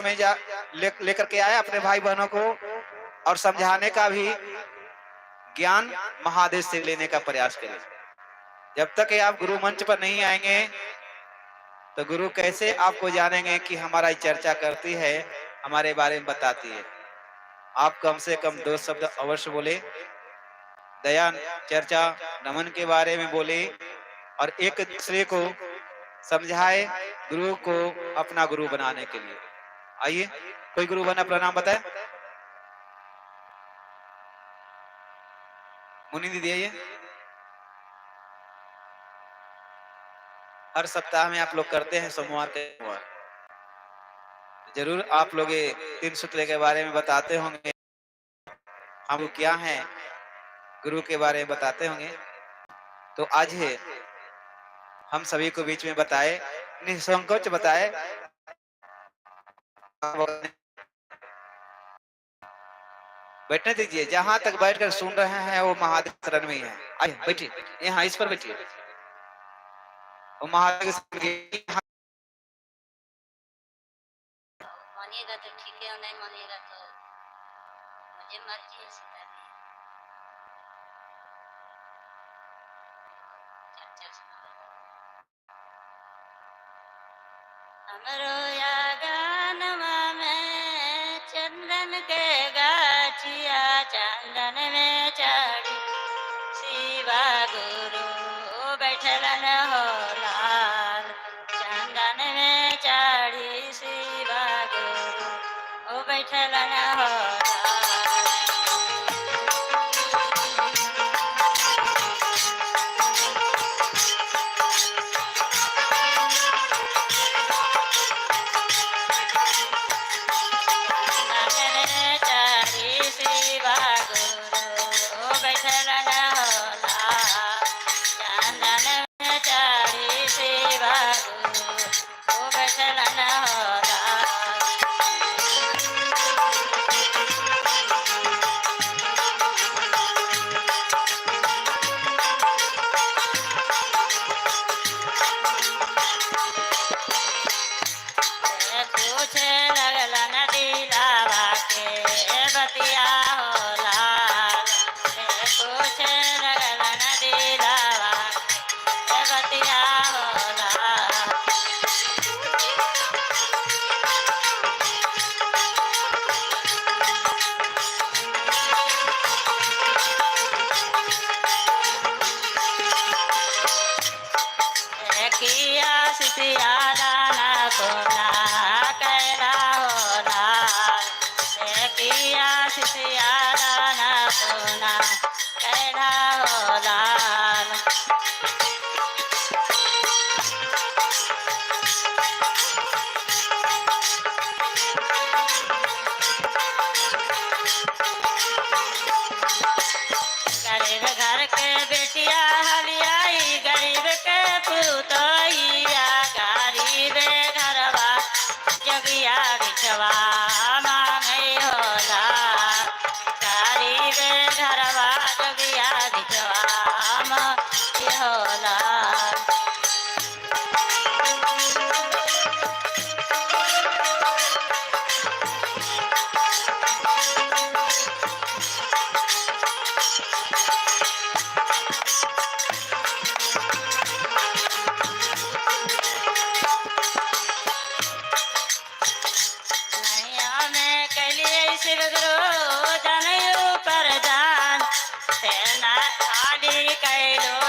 में जा लेकर के आए अपने भाई बहनों को, और समझाने का भी ज्ञान महादेव से लेने का प्रयास करें। जब तक आप गुरु मंच पर नहीं आएंगे तो गुरु कैसे आपको जानेंगे कि हमारा चर्चा करती है, हमारे बारे में बताती है। आप कम से कम 2 शब्द अवश्य बोले, दया, चर्चा, नमन के बारे में बोले और एक दूसरे को समझाए गुरु को अपना गुरु बनाने के लिए। आइए, कोई गुरु बना अपना नाम बताए। मुनि दीदी आइए। हर सप्ताह में आप लोग करते हैं सोमवार के सोमवार, जरूर आप लोग ये 3 सूत्र के बारे में बताते होंगे, हम क्या हैं गुरु के बारे में बताते होंगे। तो आज है हम सभी को बीच में बताए, निसंकोच बताए। बैठने दीजिए, जहां तक बैठकर सुन रहे हैं वो महादेव शरण में ही है। आइए बैठिए, यहाँ इस पर बैठिए। वो महादेव मानिएगा तो ठीक है और नहीं मानिएगा तो मुझे मर्जी है सीधा नहीं। चल हमरो या गानवा में चंदन के गाछिया, चंदन में चढ़ी शिवा गुरु बैठलन हो लाल। चंदन में चढ़ी शिवा गुरु बैठलन हो लाल।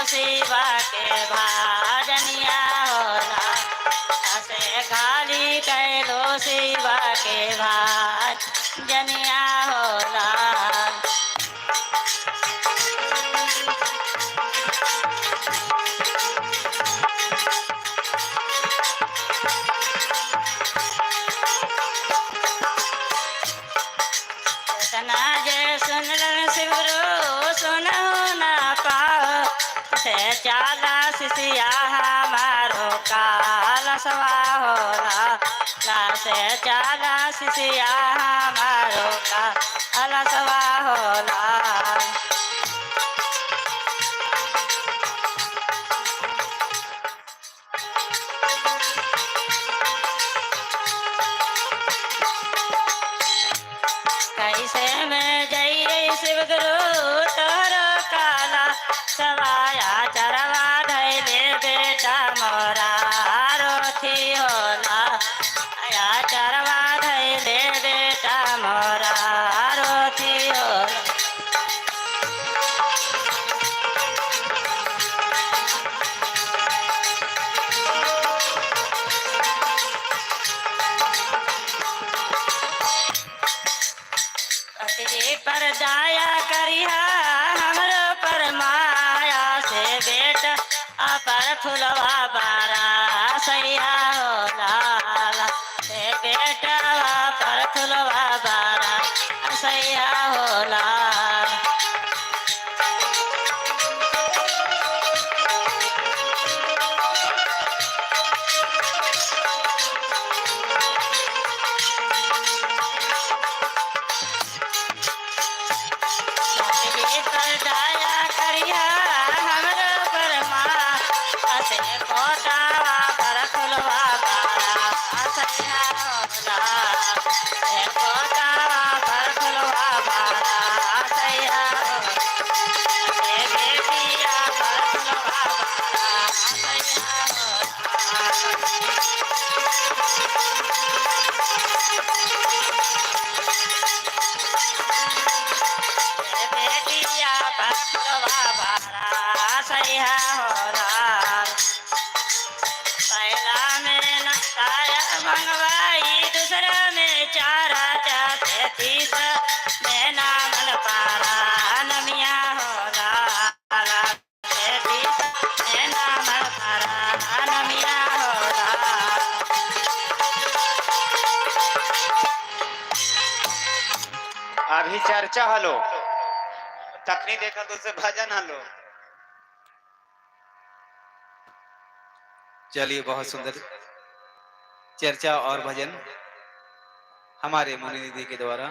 शिवा के भाजनिया होला, ऐसे खाली कैलो शिवा के भाजनिया होला। चाला शिष्या हमारो काला सवा होला, से चाला शिष्या हमारो काला सवा होला। शिव गुरु तोरो काला सवाया चरवा धैले बेटा मोरा रोथी होला आया चरवा धैले बेटा मोरा रोथी होला पति पर दया करिहा हमरो पर माया से बेटा अपर फुलवा बारा सैया हो लाला से बेटा पर फुलवा बारा सैया हो लाला पति पर दया करिहा हमरो पर माया से कोटावा पर फुलवा बारा सैया हो लाला से कोटावा पर फुलवा बारा सैया हो से बेटिया पर फुलवा बारा सैया हो से बेटिया पर फुलवा बारा सैया हो लाला पहला में नताया मंगवाई दूसरा में चारा चाहते तीसरा में नामल पारा नमिया हो लाला तीसरा में नामल पारा नमिया हो लाला अभी चर्चा हलो तकनी देखा तो से भजन हलो। चलिए बहुत सुंदर चर्चा और भजन हमारे मुनि निधि के द्वारा।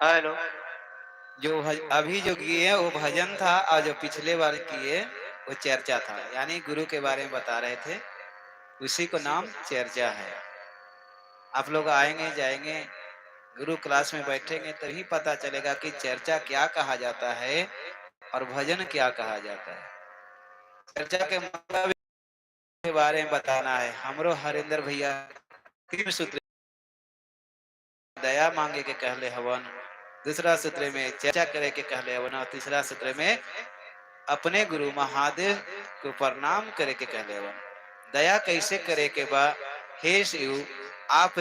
हेलो जो अभी जो किए वो भजन था और जो पिछले बार किए वो चर्चा था, यानी गुरु के बारे में बता रहे थे, उसी को नाम चर्चा है। आप लोग आएंगे जाएंगे गुरु क्लास में बैठेंगे तभी पता चलेगा कि चर्चा क्या कहा जाता है और भजन क्या कहा जाता है। चर्चा के मतलब के बारे में बताना है। हमरो हरिंदर भैया तीन सूत्र दया मांगे के कहले हवन, दूसरा सूत्र में चर्चा करे के कहले हवन और तीसरा सूत्र में अपने गुरु महादेव को प्रणाम करे के कहले हवन। दया कैसे करे के बा? हे शिव, आप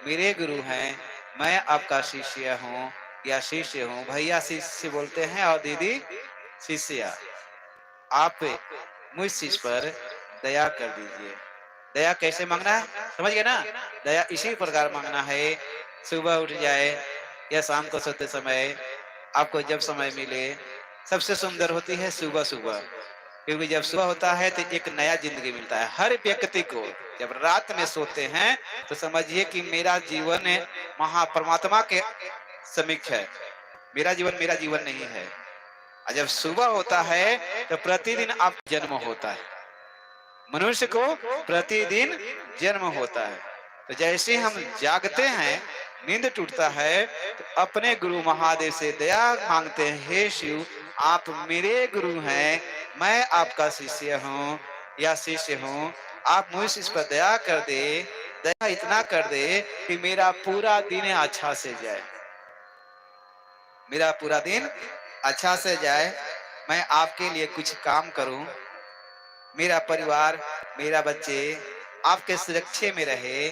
मेरे गुरु हैं, मैं आपका शिष्य हूँ या शिष्य हूँ। भैया शिष्य बोलते हैं और दीदी शिष्या। आप मुझ शिष्य पर दया कर दीजिए। दया कैसे मांगना है समझ गए ना? दया इसी प्रकार मांगना है। सुबह उठ जाए या शाम को सोते समय, आपको जब समय मिले, सबसे सुंदर होती है सुबह सुबह, क्योंकि जब सुबह होता है तो एक नया जिंदगी मिलता है हर व्यक्ति को। जब रात में सोते हैं तो समझिए कि मेरा जीवन महापरमात्मा के समीक्ष है, मेरा जीवन नहीं है। और जब सुबह होता है तो प्रतिदिन आप जन्म होता है, मनुष्य को प्रतिदिन जन्म होता है। तो जैसे हम जागते हैं, नींद टूटता है, तो अपने गुरु महादेव से दया मांगते हैं। हे शिव, आप मेरे गुरु हैं, मैं आपका शिष्य हूँ या शिष्य हूँ, आप मुझ इस पर दया कर दे। दया इतना कर दे कि मेरा पूरा दिन अच्छा से जाए, मेरा पूरा दिन अच्छा से जाए, मैं आपके लिए कुछ काम करूं, मेरा परिवार, मेरा बच्चे आपके सुरक्षा में रहे,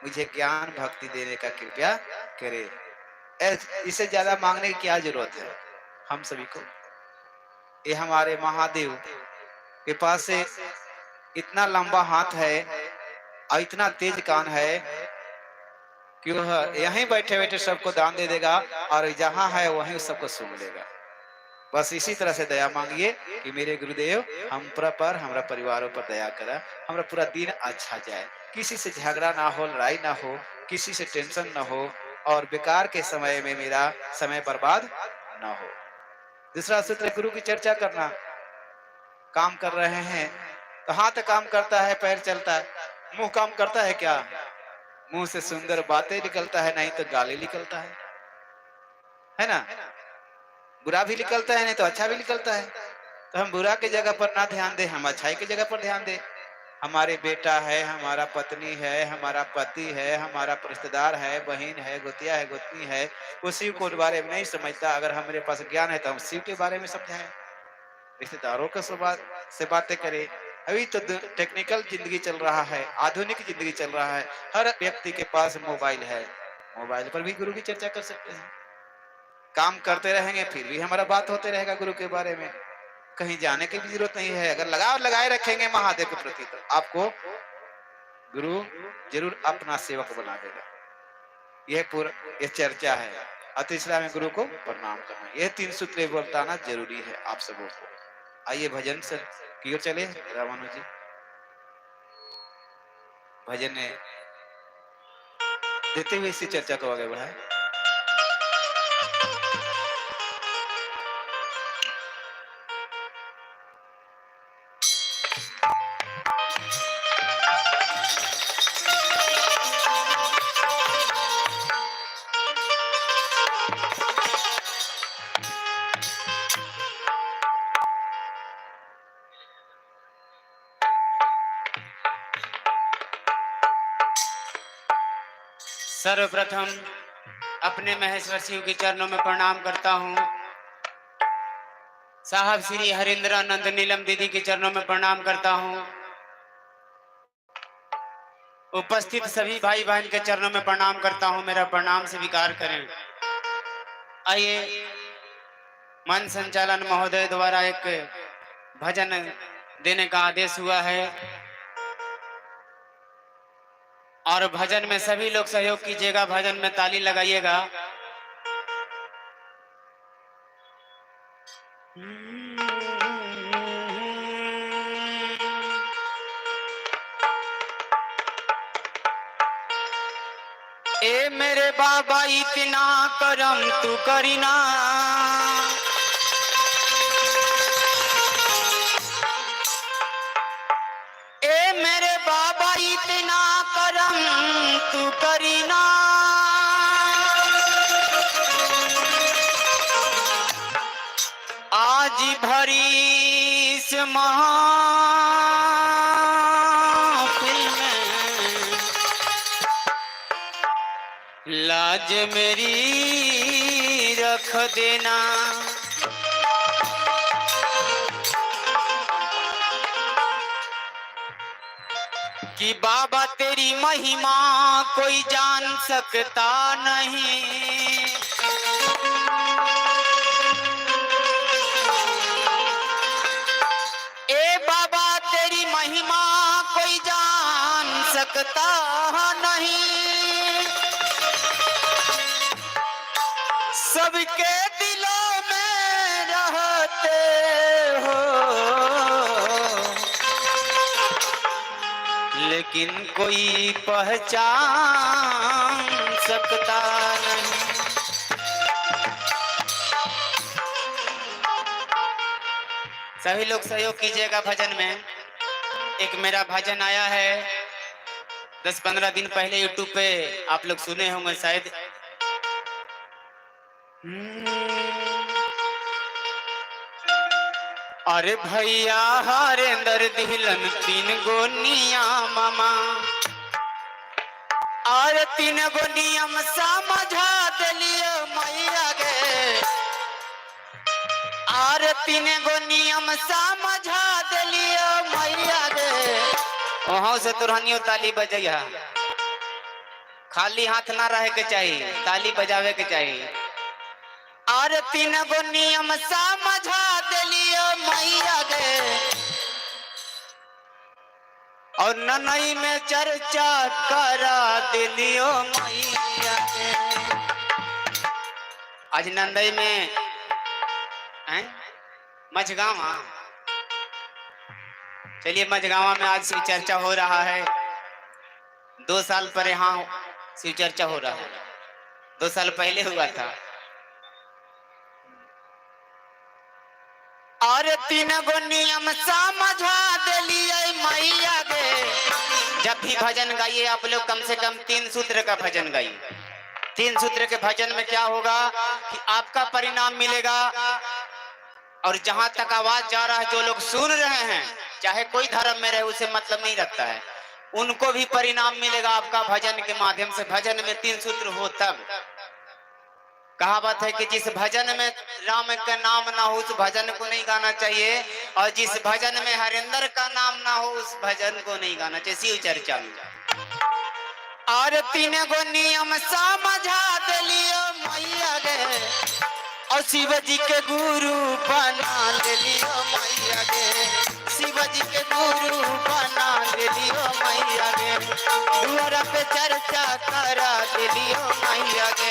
मुझे ज्ञान भक्ति देने का कृपया करे। इससे ज्यादा मांगने की क्या जरूरत है हम सभी को? ये हमारे महादेव के पास से इतना लंबा हाथ है और इतना तेज कान है कि वह यहीं बैठे बैठे सबको दान दे देगा और जहां है वहीं सबको सुन लेगा। बस इसी तरह से दया मांगिए कि मेरे गुरुदेव हम पर हमारा परिवारों पर दया करा, हमारा पूरा दिन अच्छा जाए, किसी से झगड़ा ना हो, लड़ाई ना हो, किसी से टेंशन ना हो और बेकार के समय में मेरा समय बर्बाद ना हो। दूसरा सूत्र, गुरु की चर्चा करना। काम कर रहे हैं तो हाथ काम करता है, पैर चलता है, मुंह काम करता है क्या? मुंह से सुंदर बातें निकलता है, नहीं तो गाली निकलता है ना? बुरा भी निकलता है नहीं तो अच्छा भी निकलता है। तो हम बुरा की जगह पर ना ध्यान दें, हम अच्छाई की जगह पर ध्यान दें। हमारे बेटा है, हमारा पत्नी है, हमारा पति है, हमारा रिश्तेदार है, बहन है, गोतिया है, गोतनी है, वो शिव को बारे में नहीं समझता, अगर हमारे पास ज्ञान है तो हम शिव के बारे में समझाएं, रिश्तेदारों का से बातें करें। अभी तो टेक्निकल जिंदगी चल रहा है, आधुनिक जिंदगी चल रहा है, हर व्यक्ति के पास मोबाइल है, मोबाइल पर भी गुरु की चर्चा कर सकते हैं। काम करते रहेंगे फिर भी हमारा बात होते रहेगा गुरु के बारे में, कहीं जाने की भी जरूरत नहीं है। अगर लगाए रखेंगे महादेव के प्रति तो आपको गुरु जरूर अपना सेवक बना देगा। यह पूरा ये चर्चा है। तीसरा में गुरु को प्रणाम करना, यह 3 सूत्र बताना जरूरी है आप सबों को। आइए भजन से की ओर चले रामानु जी, भजन देते हुए इसी चर्चा को आगे बढ़ाए। सर्वप्रथम अपने महेश्वर शिव के चरणों में प्रणाम करता हूँ। साहब श्री हरिंद्रानंद नीलम दीदी के चरणों में प्रणाम करता हूँ। उपस्थित सभी भाई बहन के चरणों में प्रणाम करता हूँ, मेरा प्रणाम स्वीकार करें। आइए, मन संचालन महोदय द्वारा एक भजन देने का आदेश हुआ है और भजन में सभी लोग सहयोग कीजिएगा, भजन में ताली लगाइएगा। ए मेरे बाबा इतना करम तू करीना, ए मेरे बाबा इतना करम तू करीना, आज भरी इस महफिल में लाज मेरी रख देना। कि बाबा तेरी महिमा कोई जान सकता नहीं, ए बाबा तेरी महिमा कोई जान सकता नहीं, सबके दिलों में रहते हो लेकिन कोई पहचान सकता नहीं। सभी लोग सहयोग कीजिएगा भजन में। एक मेरा भजन आया है 10-15 दिन पहले यूट्यूब पे, आप लोग सुने होंगे शायद। अरे भैया हरेंद्र दिलन 3 गोनिया मामा, और 3 गो नियम समझा दिलियो मैया गे, और 3 गो नियम समझा दिलियो मैया गे। वहां से तुरहनियो ताली बजैया, खाली हाथ ना रहे के चाहिए, ताली बजावे के चाहिए। और 3 गो नियम समझा दिलियो मैया गे, और ननई में चर्चा करा दिलियो मैया गे। आज नंदई में मझगावा, चलिए मझगावा में आज शिव चर्चा हो रहा है। 2 साल पर यहाँ शिव चर्चा हो रहा है, 2 साल पहले हुआ था। और 3 गो नियम समझा दिलिए मैया गे। जब भी भजन गाइए आप लोग कम से कम 3 सूत्र का भजन गाइए। तीन सूत्र के भजन में क्या होगा कि आपका परिणाम मिलेगा, और जहां तक आवाज जा रहा है जो लोग सुन रहे हैं, चाहे कोई धर्म में रहे, उसे मतलब नहीं रखता है, उनको भी परिणाम मिलेगा आपका भजन के माध्यम से। भजन में तीन सूत्र हो तब। कहावत है कि जिस भजन में राम का नाम ना हो उस भजन को नहीं गाना चाहिए, और जिस भजन में हरिंदर का नाम ना हो उस भजन को नहीं गाना चाहिए। शिव चर्चा में और तीन गो नियम समझा दिलियो मैया गे, और शिव जी के गुरु बना लियो मैया गे, शिव जी के गुरु बना लियो मैया गे, दुआरा पे चर्चा करा दिलियो मैया गे।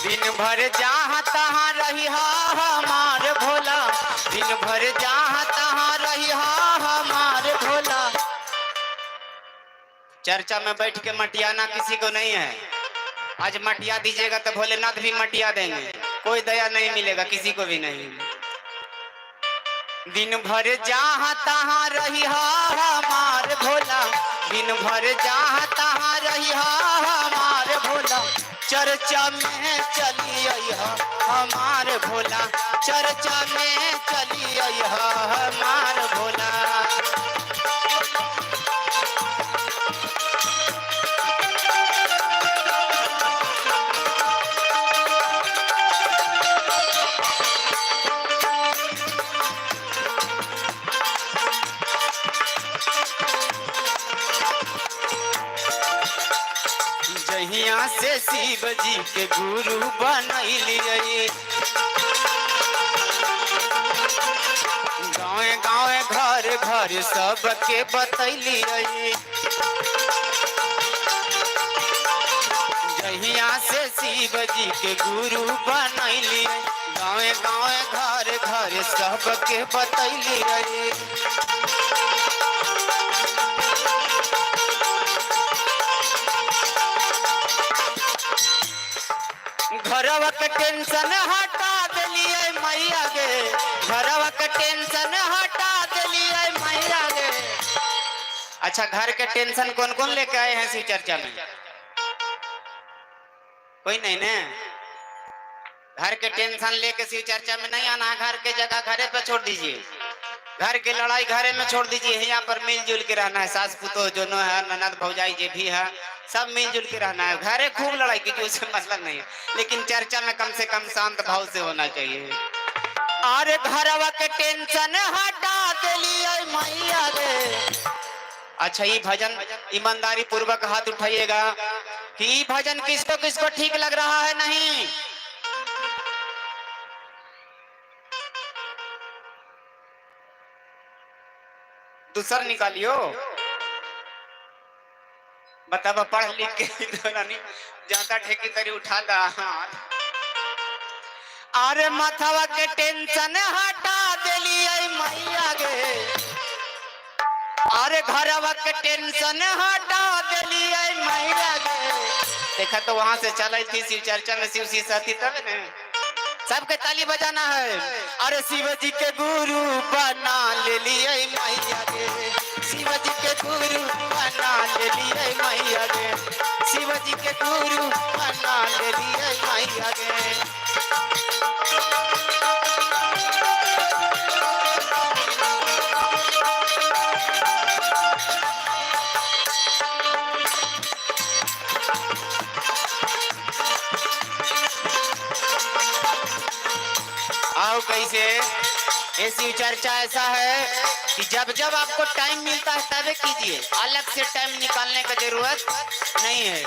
दिन भर जहाँ तहाँ रही हमार भोला, दिन भर जहाँ तहाँ रही हमार भोला। चर्चा में बैठ के मटियाना किसी को नहीं है। आज मटिया दीजिएगा तो भोलेनाथ भी मटिया देंगे, कोई दया नहीं मिलेगा किसी को भी नहीं। दिन भर जहाँ तहाँ रही हमार भोला, दिन भर जहाँ तहाँ रही हमार भोला, चर्चा में चली हमार भोला, चर्चा में चली हमार भोला। जहिया से शिव जी के गुरु बनैलिए, गाँव गाँव घर घर सबके बतैलिए। जहिया से शिव जी के गुरु बनैलिए, गाँव गाँव घर घर सबके बतैलिए। घरवा के टेंशन हटा दिलिए मैया गे, घरवा के टेंशन हटा दिलिए मैया गे। अच्छा, घर के टेंशन कौन कौन लेके आए हैं शिव चर्चा में? कोई नहीं ना। घर के टेंशन लेके शिव चर्चा में नहीं आना, घर के जगह घरे पे छोड़ दीजिए, घर की लड़ाई घरे में छोड़ दीजिए। यहाँ पर मिलजुल के रहना है, सास पुतो जो है, ननद भौजाई जो भी है, सब मिलजुल के रहना है। घरे खूब लड़ाई कीजिए, उससे मतलब नहीं है, लेकिन चर्चा में कम से कम शांत भाव से होना चाहिए। अरे घरवा के टेंशन हटा दिलिए मैया गे। अच्छा, ये भजन ईमानदारी पूर्वक हाथ उठाइएगा कि ये भजन किसको किसको ठीक लग रहा है। नहीं, दूसर निकालियो। बतावा, पढ़ लिख के जाता ठेकी तरी उठा दा। अरे माथावा के टेंशन हटा दिलिए मैया गे, अरे घरवा के टेंशन हटा दिलिए मैया गे। देखा तो वहां से चलाई थी शिव चर्चा में, शिव सी साथी तब ने सबके ताली बजाना है। अरे शिव जी के गुरु बना लिए मैया गे, शिव जी के गुरु बना लिए मैया गे, शिव जी के गुरु बना लिए मैया गे। आओ कैसे, ऐसी चर्चा ऐसा है कि जब जब आपको टाइम मिलता है तब कीजिए, अलग से टाइम निकालने का जरूरत नहीं है।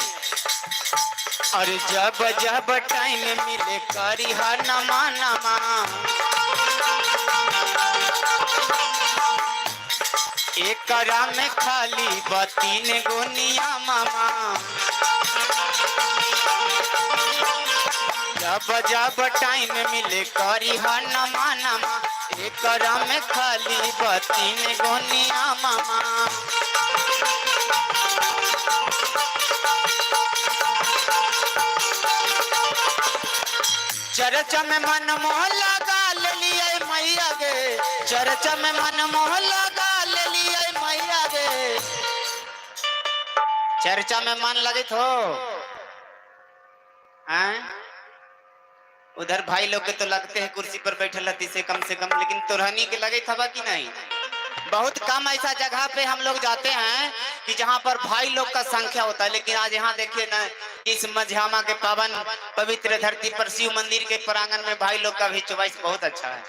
और जब जब टाइम मिले करी हर नमा नमा, एक करा में खाली बतीन गोनिया मामा। जब जब टाइम मिले करी हर नमा नमा, एक करा में खाली बतीन गोनिया मामा। चर्चा में मन मोह लगा ले लिए मैया गे, चर्चा में मन मोह लगा ले लिए मैया गे। चर्चा में मन लगे हो उधर भाई लोग के तो लगते हैं कुर्सी पर बैठे रहती से कम, लेकिन तोरहनी के लगे था कि नहीं? बहुत कम ऐसा जगह पे हम लोग जाते हैं कि जहाँ पर भाई लोग का संख्या होता है, लेकिन आज यहाँ देखिए ना, इस मझियामा के पावन पवित्र धरती पर शिव मंदिर के प्रांगण में भाई लोग का भी चॉइस बहुत अच्छा है।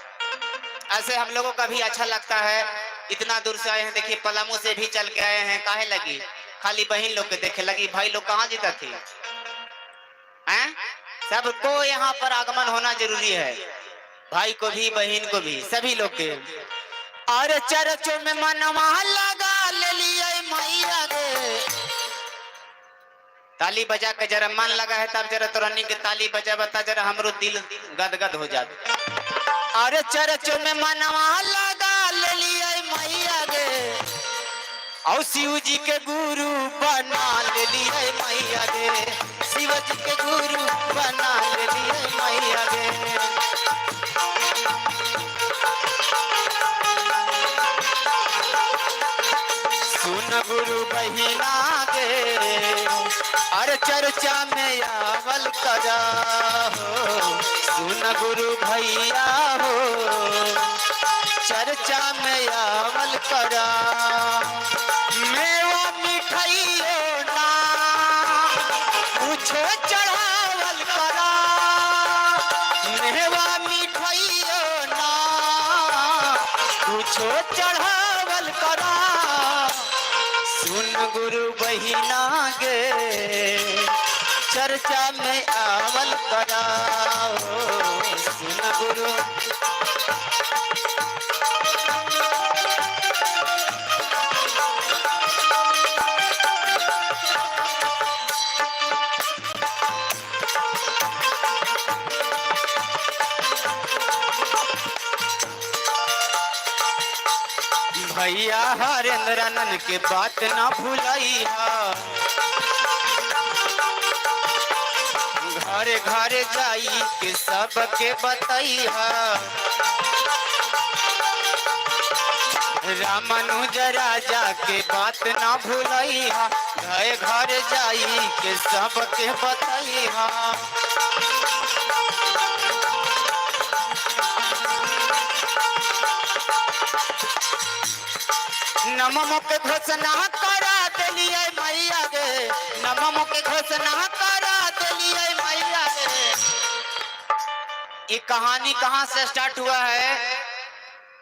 ऐसे हम लोगों का भी अच्छा लगता है। इतना दूर से आए हैं, देखिए पलामू से भी चल के आए हैं, काहे लगी खाली बहन लोग के देखे लगी, भाई लोग कहाँ जीता थी हैं? सबको यहाँ पर आगमन होना जरूरी है, भाई को भी बहन को भी सभी लोग के। और चर्चों में मनवा लगा ले लिए मैया गे। ताली बजा के जरा मन लगा है तब जरा तोरनी के ताली बजा बता, जरा हमरो दिल गदगद हो जाता। और चर्चों में मनवा लगा ले लिए मैया गे, और शिव जी के गुरु बना ले लिए मैया गे, शिव जी के गुरु बना ले लिए मैया गे। सुन गुरु बहिना गे, और चर्चा में आवल करा हो, सुन गुरु भैया हो, चर्चा में आवल करा। मेवा मिठाइयो ना कुछो चढ़ावल करा, मेवा मिठाइयो ना कुछो चढ़ावल करा। सुन गुरु बहिना गे, चर्चा में आवल करा, सुन गुरु। भैया हरेंद्रनन के बात ना भूलैया, घरे घरे जाई के सबके बतैया। रामानुज राजा के बात ना भूलैया, घरे घरे जाई के सबके बतैया। नमो के घोषणा करा दिलिए मैया गे, नमो के घोषणा करा दिलिए मैया गे। ये कहानी कहाँ से स्टार्ट हुआ है?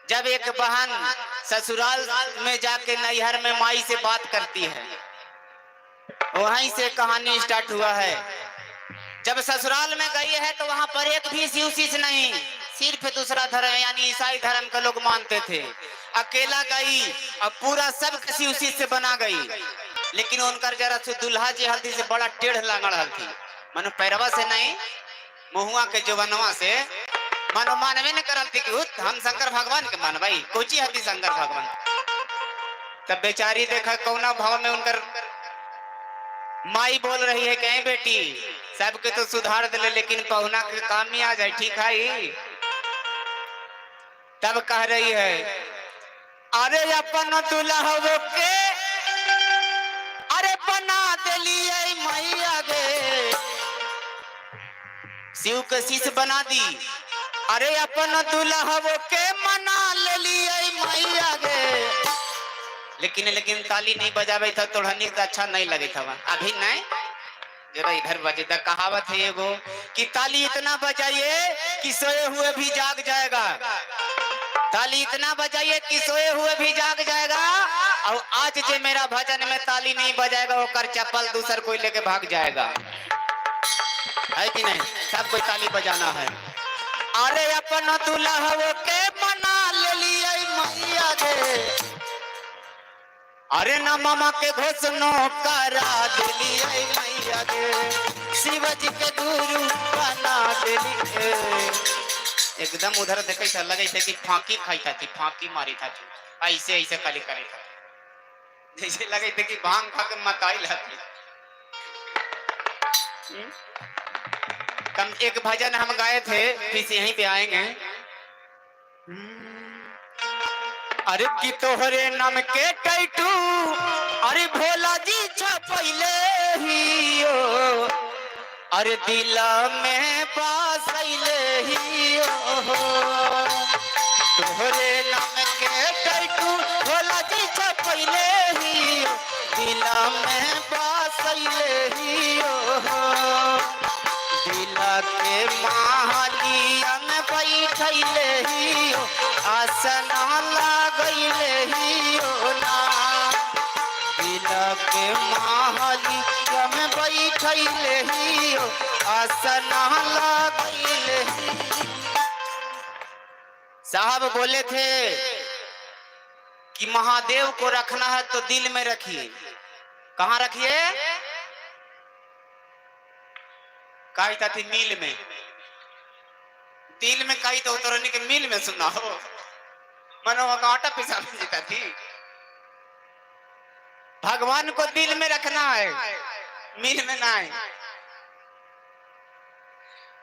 जब एक बहन ससुराल में जाके नैहर में माई से बात करती है, वहीं से कहानी स्टार्ट हुआ है। जब ससुराल में गई है तो वहां पर एक भी शिव नहीं, सिर्फ दूसरा धर्म यानी ईसाई धर्म के लोग मानते थे। अकेला गई और पूरा सब शिव से बना गई, लेकिन उनकर जरा से दुल्हा जी हल्दी से बड़ा टेढ़ लागल हल्थी, मानो पैरवा से नहीं मुहुआ के जवनवा से, मानो मानवे न करल थी कि हम शंकर भगवान के मान भाई कोची हती शंकर भगवान। तब बेचारी देखा कौना भाव में उनकर माई बोल रही है, कहीं बेटी सबके तो सुधार दिले, लेकिन पहुना के काम ही आ जाए, ठीक है। तब कह रही है, अरे अपन दुल्हा के अरे बना दिलिए मैया गे, शिव के शिष्य बना दी। अरे अपन दुल्हा के मना ले लिए मैया गे, लेकिन ताली नहीं बजावे था, तोड़नी तो अच्छा नहीं लगे था। अभी नहीं, जरा इधर बजे तक कहावत है एगो कि ताली इतना बजाइए कि सोए हुए भी जाग जाएगा, ताली इतना बजाइए कि सोए हुए भी जाग जाएगा। और आज जे मेरा भजन में ताली नहीं बजाएगा वो कर चप्पल दूसर कोई लेके भाग जाएगा, है कि नहीं? सब कोई ताली बजाना है। अरे अपन दुल्हा के मना ले लिए मैया गे, अरे न मामा के घोषणा करा दिलिए मैया गे, शिव जी के गुरु बना दिलिए। एकदम उधर देखे था, लगे थे कि फांकी खाई था, फांकी मारी था, ऐसे ऐसे खाली करे था, जैसे लगे थे कि भांग खा के मकाई लाती। कम एक भजन हम गाए थे, फिर से यहीं पे आएंगे। अरे कि तोहरे नाम के टैटू अरे भोला जी छपैले ही ओ, अरे दिला में बसैले ही ओ, तोहरे नाम के टैटू भोला जी छपैले ही ओ, दिला में बसैले ही ओ, दिला के महलिया में बैठैले ही ओ, आसना लगैले ही ओ ना, दिला के महलिया में बैठैले ही ओ, आसना लगैले ही। साहब बोले थे कि महादेव को रखना है तो दिल में रखिए। कहाँ रखिए? कही था थी मिल में, दिल में कही तो उतरने के मिल में सुना हो, मनो आटा पिसा जीता थी। भगवान को दिल में रखना है, मिल में ना है।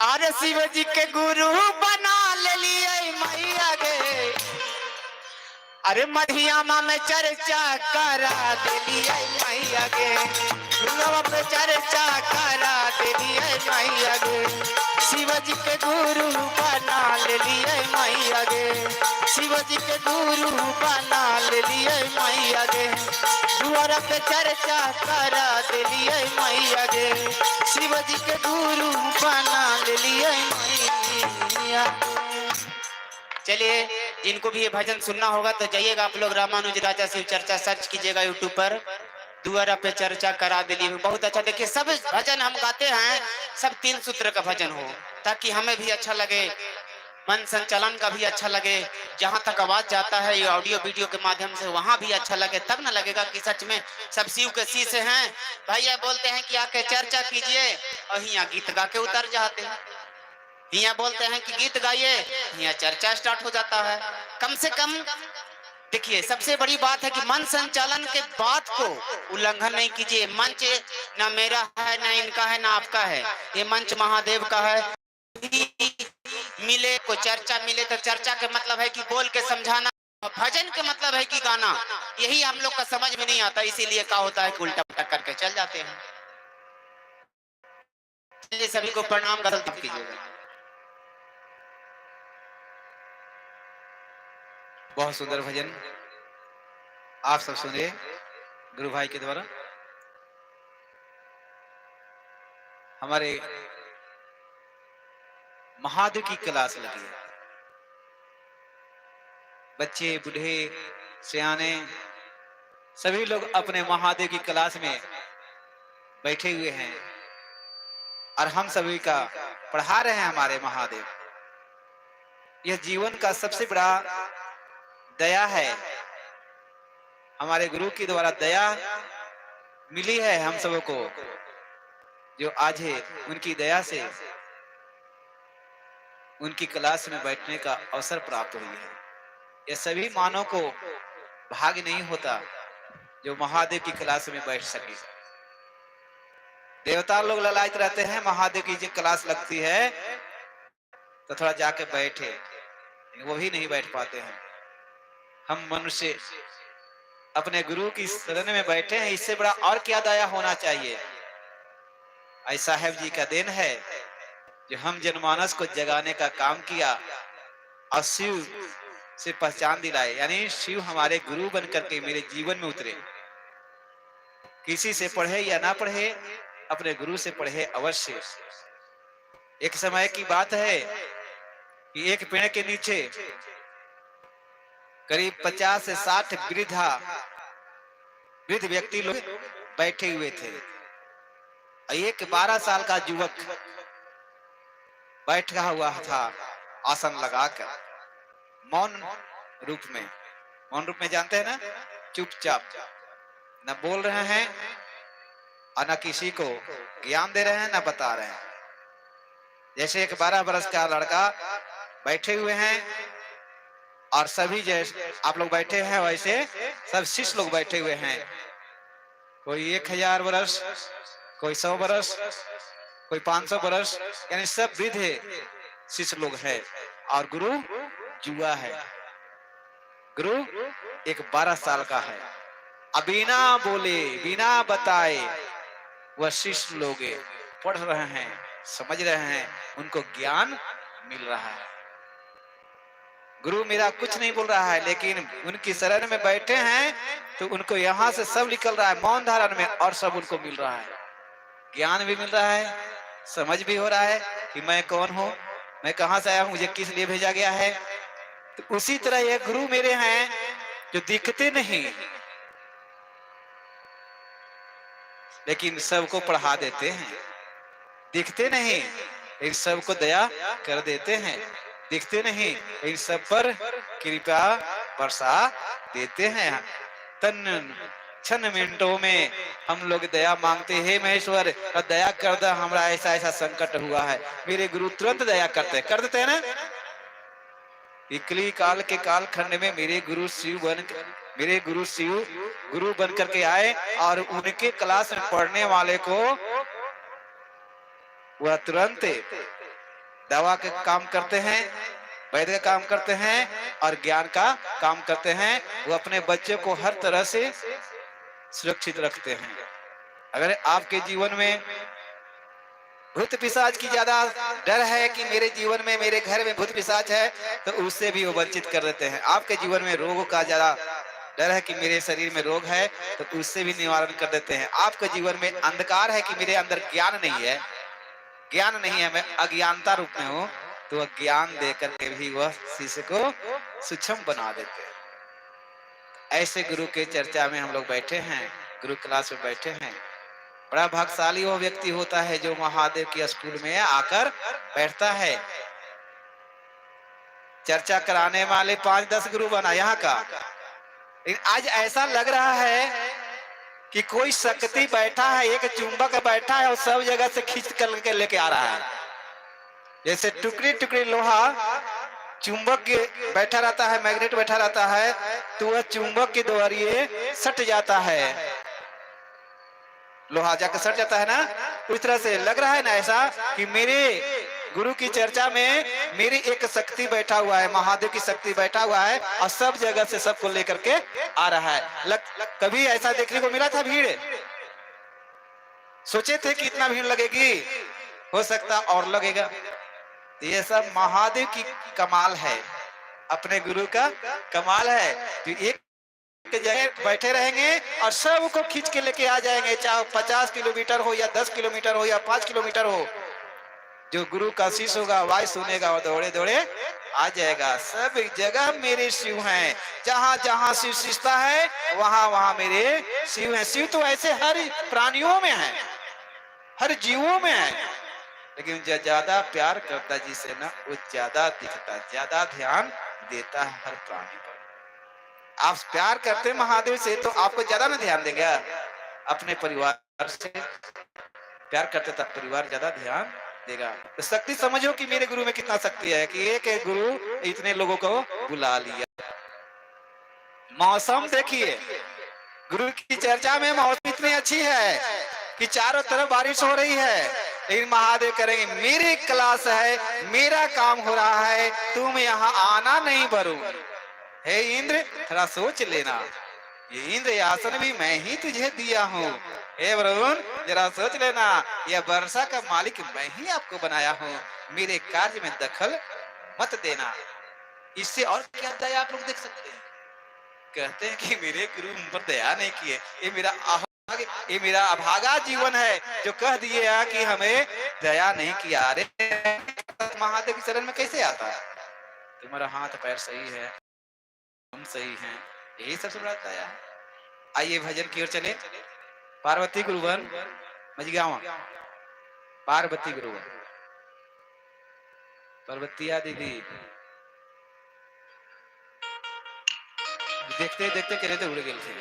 अरे शिव जी के गुरु बना ले लिए मैया गे, अरे मधियामा में चर्चा करा दिलिए मैया गे, पे चर्चा करा दिलिए मैया गे, शिव जी के गुरु बना ले लिए मैया गे, शिव जी के गुरु बना ले लिए मैया गे, दुआरा पे चर्चा करा दिलिए मैया गे, शिव जी के गुरु बना ले लिए मैया। चलिए, इनको भी ये भजन सुनना होगा तो जाइएगा आप लोग रामानुज राजा शिव चर्चा सर्च कीजिएगा यूट्यूब पर, दुआरा पे चर्चा करा दिली। बहुत अच्छा। देखिए, सब भजन हम गाते हैं, सब 3 सूत्र का भजन हो, ताकि हमें भी अच्छा लगे, मन संचालन का भी अच्छा लगे, जहाँ तक आवाज जाता है ये ऑडियो वीडियो के माध्यम से वहाँ भी अच्छा लगे, तब ना लगेगा कि सच में सब शिव के शीश हैं। भैया बोलते हैं कि आके चर्चा कीजिए और यहाँ गीत गा के उतर जाते हैं, यहाँ बोलते हैं कि गीत गाइए, यहाँ चर्चा स्टार्ट हो जाता है। कम से कम देखिए, सबसे बड़ी बात है कि मन संचालन के बात को उल्लंघन नहीं कीजिए। मंच ना मेरा है, ना इनका है, ना आपका है, ये मंच महादेव का है। मिले को चर्चा मिले तो चर्चा के मतलब है कि बोल के समझाना, भजन के मतलब है कि गाना। यही हम लोग का समझ में नहीं आता, इसीलिए क्या होता है कि उल्टा पुल्टा करके चल जाते हैं। सभी को प्रणाम कर कीजिएगा। बहुत सुंदर भजन आप सब सुने गुरु भाई के द्वारा। हमारे महादेव की क्लास लगी है, बच्चे बूढ़े सियाने सभी लोग अपने महादेव की क्लास में बैठे हुए हैं और हम सभी का पढ़ा रहे हैं हमारे महादेव। यह जीवन का सबसे बड़ा दया है, हमारे गुरु के द्वारा दया मिली है हम सबों को, जो आज है उनकी दया से उनकी क्लास में बैठने का अवसर प्राप्त हुई है। यह सभी मानव को भाग्य नहीं होता जो महादेव की क्लास में बैठ सके। देवता लोग ललायत रहते हैं, महादेव की जो क्लास लगती है तो थोड़ा जाके बैठे, वो भी नहीं बैठ पाते हैं। हम मनुष्य अपने गुरु की शरण में बैठे हैं, इससे बड़ा और क्या दया होना चाहिए। ऐसा साहेब जी का देन है जो हम जनमानस को जगाने का काम किया और शिव से पहचान दिलाए, यानी शिव हमारे गुरु बनकर के मेरे जीवन में उतरे। किसी से पढ़े या ना पढ़े, अपने गुरु से पढ़े अवश्य। एक समय की बात है कि एक पेड़ के नीचे करीब 50 से 60 वृद्ध व्यक्ति लोग बैठे हुए थे। एक 12 साल का युवक बैठा हुआ था आसन लगाकर, मौन रूप में जानते हैं ना, चुपचाप, न बोल रहे हैं और न किसी को ज्ञान दे रहे हैं, न बता रहे हैं। जैसे एक 12 वर्ष का लड़का बैठे हुए हैं और सभी जैसे आप लोग बैठे हैं वैसे सब शिष्य लोग बैठे हुए हैं। कोई 1000 वर्ष, कोई 100 वर्ष, कोई 500 बरस, यानी सब वृद्ध शिष्य लोग है, और गुरु जुआ है। गुरु एक 12 साल का है। अब बिना बोले बिना बताए वह शिष्य लोग पढ़ रहे हैं, समझ रहे हैं, उनको ज्ञान मिल रहा है। गुरु मेरा कुछ नहीं बोल रहा है, लेकिन उनकी शरण में बैठे हैं तो उनको यहाँ से सब निकल रहा है मौन धारण में, और सब उनको मिल रहा है, ज्ञान भी मिल रहा है, समझ भी हो रहा है कि मैं कौन हूँ, मैं कहाँ से आया हूँ, मुझे किस लिए भेजा गया है। तो उसी तरह ये गुरु मेरे हैं जो दिखते नहीं, लेकिन सबको पढ़ा देते हैं। दिखते नहीं लेकिन सबको दया कर देते हैं, दिखते नहीं लेकिन सब पर कृपा बरसा देते हैं। तन क्षण मिनटों में हम लोग दया मांगते हैं, महेश्वर दया कर दे, हमारा ऐसा ऐसा संकट हुआ है। मेरे गुरु तुरंत दया करते कर देते हैं ना। इकली काल के काल खंड में मेरे गुरु शिव गुरु बन करके आए, और उनके क्लास में पढ़ने वाले को वह तुरंत दवा के काम करते हैं, वैद्य का काम करते हैं, और ज्ञान का काम करते हैं। वो अपने बच्चे को हर तरह से सुरक्षित रखते हैं। अगर आपके जीवन में भूत पिशाच की ज्यादा डर है कि मेरे जीवन में, मेरे घर में भूत पिशाच है, तो उससे भी वो वंचित कर देते हैं। आपके जीवन में रोगों का ज्यादा डर है कि मेरे शरीर में रोग है, तो उससे भी निवारण कर देते हैं। आपके जीवन में अंधकार है कि मेरे अंदर ज्ञान नहीं है, ज्ञान नहीं है, मैं अज्ञानता रूप में हूँ, तो वह ज्ञान देकर के भी वह शिष्य को सूक्ष्म बना देते हैं। ऐसे गुरु के चर्चा में हम लोग बैठे हैं, गुरु क्लास में बैठे हैं। बड़ा भाग्यशाली वो व्यक्ति होता है जो महादेव की स्कूल में आकर बैठता है। चर्चा कराने वाले 5-10 गुरु बना यहाँ का, लेकिन आज ऐसा लग रहा है कि कोई शक्ति बैठा है, एक चुंबक बैठा है और सब जगह से खींच करके लेके आ रहा है। जैसे टुकड़ी टुकड़ी लोहा चुंबक के बैठा रहता है, मैग्नेट बैठा रहता है, तो वह चुंबक के द्वारा सट जाता है, लोहा जाकर सट जाता है ना। उस तरह से लग रहा है ना ऐसा कि मेरे गुरु की चर्चा में मेरी एक शक्ति बैठा हुआ है, महादेव की शक्ति बैठा हुआ है, और सब जगह से सबको लेकर के आ रहा है। कभी ऐसा देखने को मिला था भीड़? सोचे थे कि इतना भीड़ लगेगी? हो सकता और लगेगा। ये सब महादेव की कमाल है, अपने गुरु का कमाल है। तो एक जगह बैठे रहेंगे और सबको खींच के लेके आ जाएंगे, चाहे 50 किलोमीटर हो या 10 किलोमीटर हो या 5 किलोमीटर हो। जो गुरु का शिष्य होगा आवाज सुनेगा और दौड़े दौड़े आ जाएगा। सब जगह मेरे शिव हैं, जहां जहां शिव शिष्टा है वहां वहां मेरे शिव हैं। शिव तो ऐसे हर प्राणियों में है, हर जीवों में है, लेकिन जो ज्यादा प्यार करता जिसे ना, वो ज्यादा दिखता, ज्यादा ध्यान देता है हर प्राणी पर। आप प्यार करते महादेव से तो आपको ज्यादा ना ध्यान देगा, अपने परिवार से प्यार करते तब परिवार ज्यादा ध्यान देगा। तो शक्ति समझो कि मेरे गुरु में कितना शक्ति है कि एक गुरु इतने लोगों को बुला लिया। मौसम देखिए, गुरु की चर्चा में मौसम इतनी अच्छी है कि चारों तरफ बारिश हो रही है, लेकिन महादेव करेंगे मेरी क्लास है, मेरा काम हो रहा है, तुम यहाँ आना नहीं वरुण। हे इंद्र थोड़ा सोच लेना, ये इंद्र आसन भी मैं ही तुझे दिया हूँ। हे वरुण जरा सोच लेना, यह वर्षा का मालिक मैं ही आपको बनाया हूँ, मेरे कार्य में दखल मत देना। इससे और क्या दया आप लोग देख सकते हैं? कहते हैं कि मेरे गुरु उन पर दया नहीं किए, ये मेरा अभागा जीवन है जो कह दिए कि हमें दया नहीं किया। अरे महादेव की शरण में कैसे आता है? तुम्हारा हाथ पैर सही है, हम सही हैं, यही सबसे बड़ा दया है। आइए भजन की ओर चले। पार्वती गुरुवन मझगांव, पार्वती गुरुवन, पार्वतिया दीदी देखते देखते करे तो उड़ गए थे।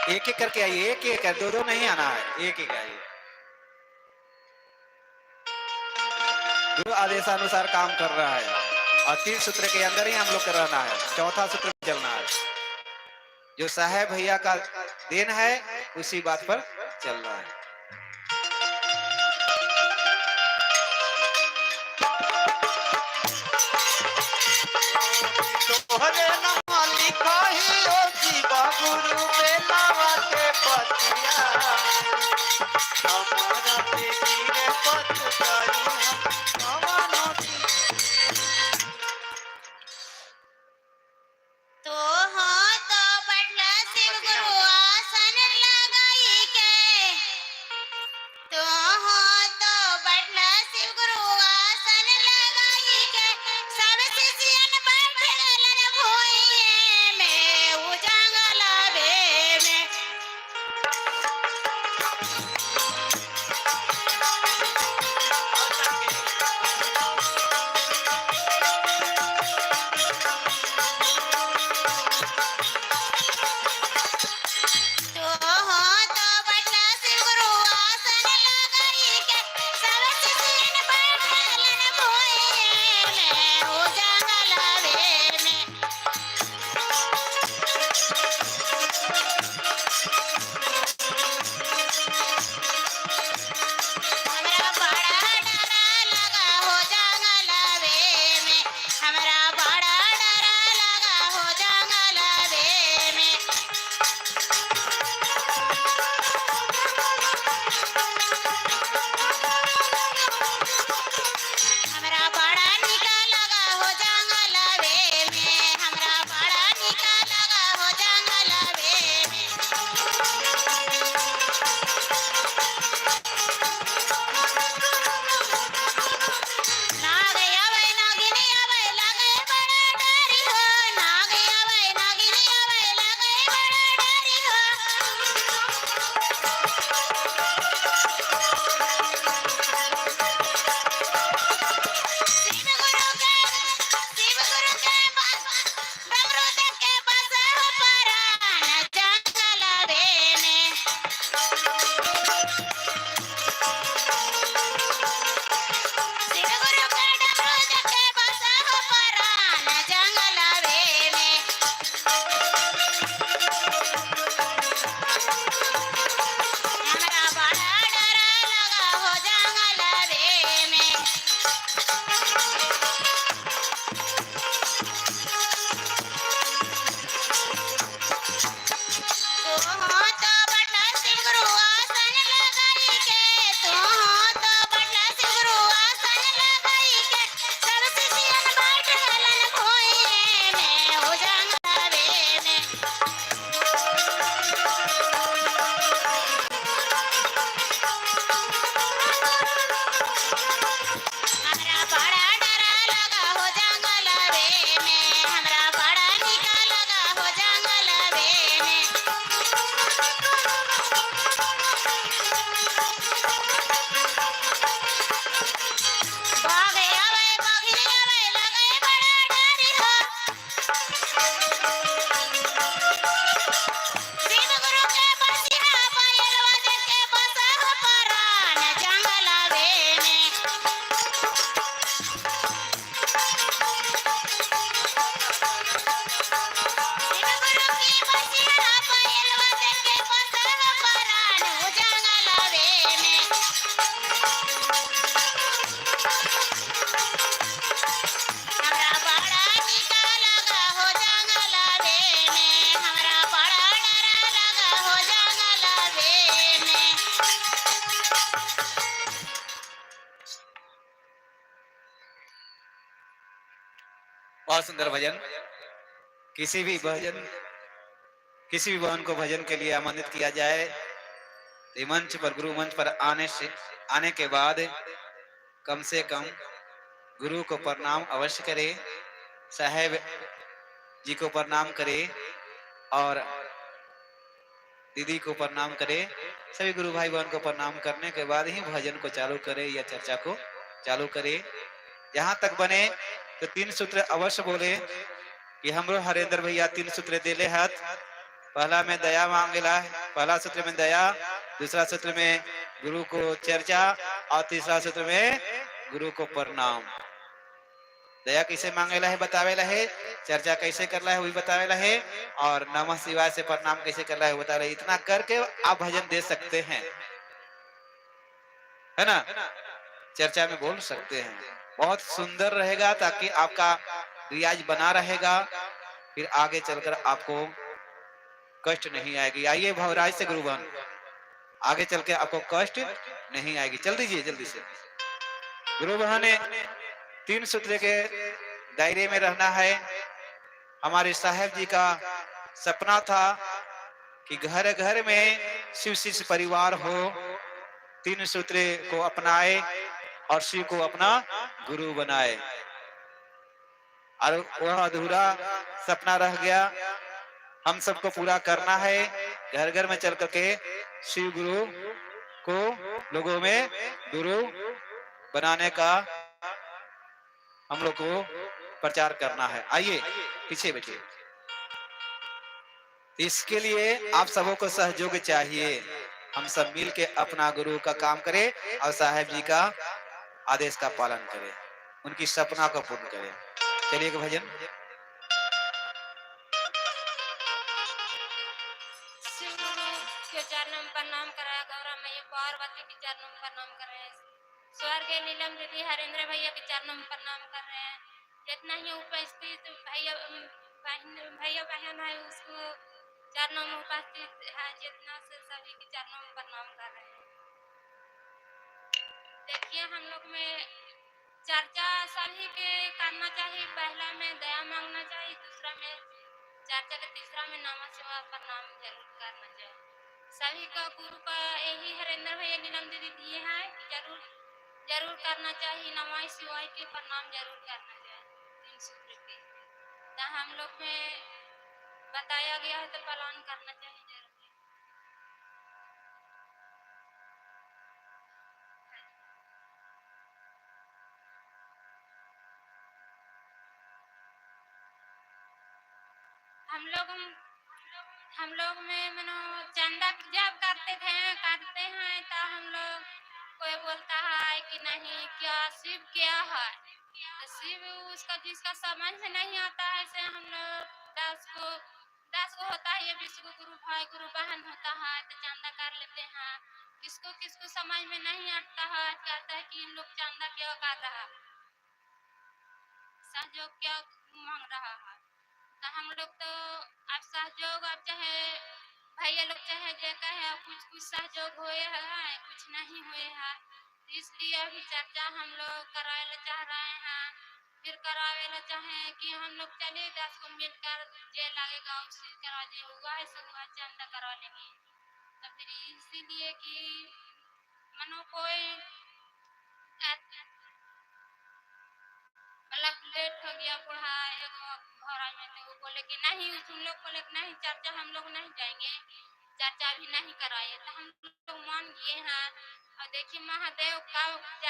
एक एक करके आइए, एक एक, दो दो नहीं आना है, एक एक आइए। गुरु आदेशानुसार काम कर रहा है और 3 सूत्र के अंदर ही हम लोग का रहना है, चौथा सूत्र चलना है। जो साहेब भैया का देन है, उसी बात पर चल रहा है। तोहरे नाम लिखा ही ओ जीवा गुरु बेलावा के पतिया, हमारा बेटी रे पत करी हमारा तो हो तो बटला शिव गुरु आसन लगाई के, तो हो तो बटला शिव गुरु आसन लगाई के, सब शिष्यन बैठ गलन भुइये में उजांगल बे में। तो हो तो बटला शिव गुरु आसन लगाई के, सब शिष्यन बैठ गलन भुइये में उजांगल बे में। हमरा बड़ा डर लगा हो जंगल में, हमरा बड़ा डर लगा हो जंगल में। हमरा बड़ा निका लगा हो जंगल में, हमरा बड़ा निका लगा हो जंगल में। नाग आवे नागिनी आवे लगे बड़ा डरी हो, नाग आवे नागिनी आवे लगे बड़ा डरी हो। शिव गुरु के डमरू देख के बस हो परान जंगल में। शिव गुरु के डमरू देख के बस हो परान जंगल में। हमरा बड़ा डर लगा हो जंगल में। तो हो तो बटला शिव गुरु आसन लगाई के, तो हो तो बटला शिव गुरु आसन लगाई के, सब शिष्यन बैठ गलन भुइये में उजांगल में। हमरा बड़ा डर लगा हो जंगल में, हमरा बड़ा निका लगा हो जंगल में। बाघ आवे बाघिनी आवे लगे बड़ा डरी हो। शिव गुरु के बसिया पायलवा देख के बस हो परान जंगल में। शिव गुरु की बसिया पायलवा देख के बस हो परान जंगल में। हमरा बड़ा निका लगा हो जंगल में, हमरा बड़ा डर लगा हो जंगल में। बहुत सुंदर भजन। किसी भी बहन को भजन के लिए आमंत्रित किया जाए तो ये मंच पर, गुरु मंच पर आने के बाद कम से कम गुरु को प्रणाम अवश्य करे, साहेब जी को प्रणाम करे और दीदी को प्रणाम करे। सभी गुरु भाई बहन को प्रणाम करने के बाद ही भजन को चालू करे या चर्चा को चालू करे। जहां तक बने तो 3 सूत्र अवश्य बोले कि हमरो हरेंद्र भैया 3 सूत्र देले हाथ। पहला में दया मांगेला, पहला सूत्र में दया, दूसरा सूत्र में गुरु को चर्चा और तीसरा सूत्र में गुरु को प्रणाम। दया कैसे मांगेला है बतावेला है, चर्चा कैसे करला है वही बतावेला है, और नमः शिवाय से प्रणाम कैसे करला है वो बतावेला है। इतना करके आप भजन दे सकते हैं, है ना, चर्चा में बोल सकते हैं। बहुत सुंदर रहेगा, ताकि आपका रियाज बना रहेगा, फिर आगे चलकर आपको कष्ट नहीं आएगी। आइए भवराज से गुरुवन, आगे चल के आपको कष्ट नहीं आएगी। चल दीजिए जल्दी से। गुरु बहन ने तीन सूत्र के दायरे में रहना है। हमारे साहेब जी का सपना था कि घर घर में शिव शिष्य परिवार हो, तीन सूत्र को अपनाए और शिव को अपना गुरु बनाए, और वह अधूरा सपना रह गया। हम सबको पूरा करना है, घर घर में चल करके शिव गुरु को लोगों में गुरु बनाने का हम लोग को प्रचार करना है। आइए पीछे बैठिए। इसके लिए आप सबों को सहयोग चाहिए। हम सब मिल के अपना गुरु का काम करें और साहेब जी का आदेश का पालन करें, उनकी सपना को पूर्ण करें। चलिए एक भजन। शिव गुरु के चरणों में प्रणाम कराया, गौरा मैया पार्वती के चरणों में प्रणाम कर रहे हैं, स्वर्गीय नीलम दीदी हरेंद्र भैया के चरणों में प्रणाम कर रहे हैं। जितना ही उपस्थित भैया बहन है उसको चरणों में उपस्थित है, जितना से सभी के चरणों में प्रणाम कर रहे हैं। देखिए हम लोग में चर्चा सभी के करना चाहिए। पहला में दया मांगना चाहिए, दूसरा में चर्चा के, तीसरा में नमः शिवाय प्रणाम जरूर करना चाहिए। सभी का गुरु का यही हरेंद्र भैया नीलम दीदी दिए हैं कि जरूर जरूर करना चाहिए, नमः शिवाय के प्रणाम जरूर करना चाहिए। तीन सूत्र के तो हम लोग में बताया गया है, तो पालन करना चाहिए जरूर। हम लोग में मनो चंदा जब करते हैं तो हम लोग कोई बोलता है कि नहीं क्या शिव क्या है, तो शिव उसका जिसका समझ में नहीं आता है से हम लोग 10 को होता है, ये विश्व गुरु भाई गुरु बहन होता है तो चंदा कर लेते हैं। किसको किसको समझ में नहीं आता है, कहता है कि हम लोग चंदा क्या कर रहा है, सहयोग क्या मांग रहा है। तो हम लोग तो अब सहयोग, अब चाहे भैया लोग चाहे जो कहे कुछ कुछ सहयोग हुए है, कुछ नहीं हुए है, तो इसलिए अभी चर्चा हम लोग कराए चाह रहे हैं। फिर करावे ला चाहे कि हम लोग चले 10 को मिलकर जे लगेगा उसी करा जे हुआ है सब हुआ चंदा करा लेंगे। तो फिर इसीलिए कि मनो कोई मतलब लेट हो गया बूढ़ा एगो घर में, तो वो बोले कि नहीं, तुम लोग बोले कि नहीं चर्चा हम लोग नहीं जाएंगे, चर्चा भी नहीं कराए, तो हम लोग मान गए हैं। और देखिए महादेव का